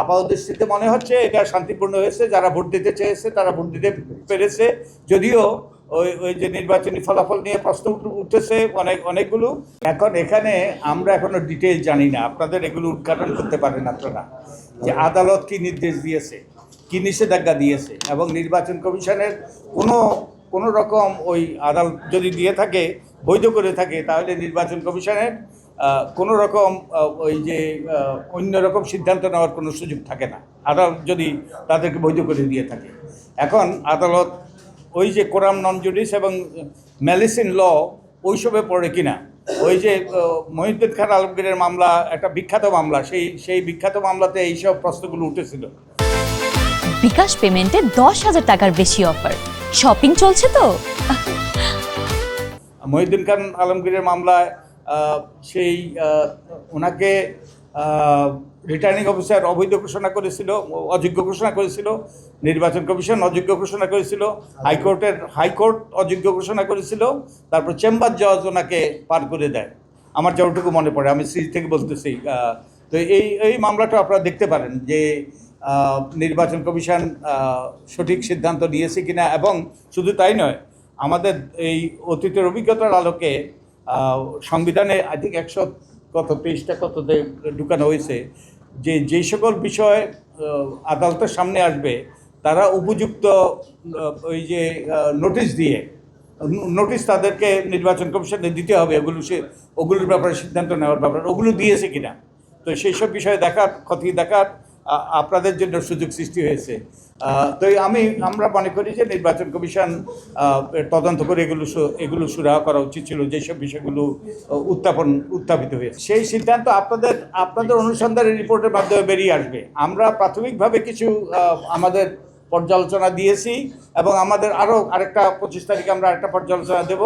আপাতদৃষ্টিতে মনে হচ্ছে এটা শান্তিপূর্ণ হয়েছে। যারা ভোট দিতে চেয়েছে তারা ভোট দিতে পেরেছে, যদিও ওই যে নির্বাচনী ফলাফল নিয়ে প্রশ্ন উঠতেছে অনেকগুলো। এখন এখানে আমরা এখনো ডিটেইল জানি না, আপনাদের এগুলো উদ্ঘাটন করতে পারেন আপনারা, যে আদালত কি নির্দেশ দিয়েছে, কি নিষেধাজ্ঞা দিয়েছে, এবং নির্বাচন কমিশনের কোনো রকম ওই আদালত যদি দিয়ে থাকে, বৈধ করে থাকে, তাহলে নির্বাচন কমিশনের কোনো রকম ওই যে অন্য রকম সিদ্ধান্ত নেওয়ার কোনো সুযোগ থাকে না, আদালত যদি তাদেরকে বৈধ করে দিয়ে থাকে। এখন আদালত ওই যে কোরাম নন জুডিস এবং ম্যালিস ইন ল ওইসবে পড়ে কিনা, ওই যে মহিউদ্দিন খান আলমগীরের মামলা একটা বিখ্যাত মামলা, সেই বিখ্যাত মামলাতে এইসব প্রশ্নগুলো উঠেছিল। বিকাশ পেমেন্টে 10,000 টাকার বেশি অফার, শপিং চলছে তো। মহিউদ্দিন খান আলমগীরের মামলায় সেই ওনাকে রিটার্নিং অফিসার অবৈধ ঘোষণা করেছিল, অযোগ্য ঘোষণা করেছিল, নির্বাচন কমিশন অযোগ্য ঘোষণা করেছিল, হাইকোর্ট অযোগ্য ঘোষণা করেছিল, তারপর চেম্বার জজ ওনাকে পার করে দেয়, আমার যতটুকু মনে পড়ে, আমি সিরিজ থেকে বলতেছি। তো এই মামলাটা আপনারা দেখতে পারেন যে নির্বাচন কমিশন সঠিক সিদ্ধান্ত নিয়েছে কিনা। এবং শুধু তাই নয়, আমাদের এই অতীতের অভিজ্ঞতার আলোকে সংবিধানে আই থিঙ্ক 123টা কততে ঢুকানো হয়েছে যে যেই সকল বিষয় আদালতের সামনে আসবে তারা উপযুক্ত ওই যে নোটিশ তাদেরকে নির্বাচন কমিশনে দিতে হবে, ওগুলোর ব্যাপারে সিদ্ধান্ত নেওয়ার ব্যাপারে ওগুলো দিয়েছে কিনা। তো সেই সব বিষয়ে খতিয়ে দেখার আপনাদের জন্য সুযোগ সৃষ্টি হয়েছে। তো আমরা মনে করি যে নির্বাচন কমিশন তদন্ত করে এগুলো সুরাহা করা উচিত ছিল, যেসব বিষয়গুলো উত্থাপিত হয়েছে। সেই সিদ্ধান্ত আপনাদের অনুসন্ধানের রিপোর্টের মাধ্যমে বেরিয়ে আসবে। আমরা প্রাথমিকভাবে কিছু আমাদের পর্যালোচনা দিয়েছি, এবং আমাদের আরেকটা 25 তারিখে আমরা আরেকটা পর্যালোচনা দেব।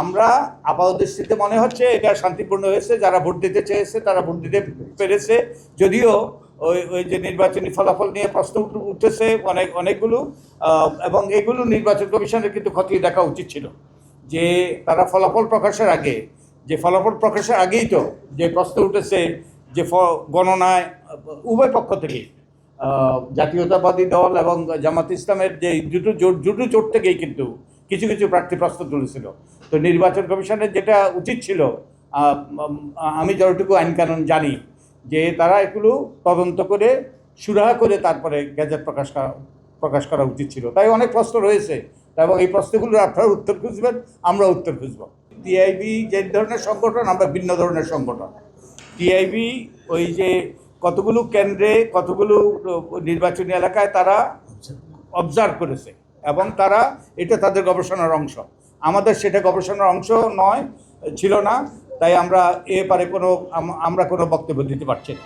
আমরা আপাতদৃষ্টিতে মনে হচ্ছে এটা শান্তিপূর্ণ হয়েছে। যারা ভোট দিতে চেয়েছে তারা ভোট দিতে পেরেছে, যদিও ওই যে নির্বাচনী ফলাফল নিয়ে প্রশ্ন উঠতেছে অনেকগুলো, এবং এগুলো নির্বাচন কমিশনের কিন্তু খতিয়ে দেখা উচিত ছিল, যে তারা ফলাফল প্রকাশের আগেই তো যে প্রশ্ন উঠেছে যে গণনায় উভয় পক্ষ থেকে জাতীয়তাবাদী দল এবং জামাত ইসলামের যে দুটো জোট থেকেই কিন্তু কিছু কিছু প্রার্থী প্রশ্ন তুলেছিল। তো নির্বাচন কমিশনের যেটা উচিত ছিল, আমি যতটুকু আইনকানুন জানি, যে তারা এগুলো তদন্ত করে সুরাহা করে তারপরে গেজেট প্রকাশ করা উচিত ছিল। তাই অনেক প্রশ্ন রয়েছে, এবং এই প্রশ্নগুলোর আপনারা উত্তর খুঁজবেন, আমরা উত্তর খুঁজব। টিআইবি যে ধরনের সংগঠন, আমরা ভিন্ন ধরনের সংগঠন। টিআইবি ওই যে কতগুলো কেন্দ্রে কতগুলো নির্বাচনী এলাকায় তারা অবজার্ভ করেছে, এবং তারা এটা তাদের গবেষণার অংশ। আমাদের সেটা গবেষণার অংশ ছিল না, তাই আমরা কোনো বক্তব্য দিতে পারছি না।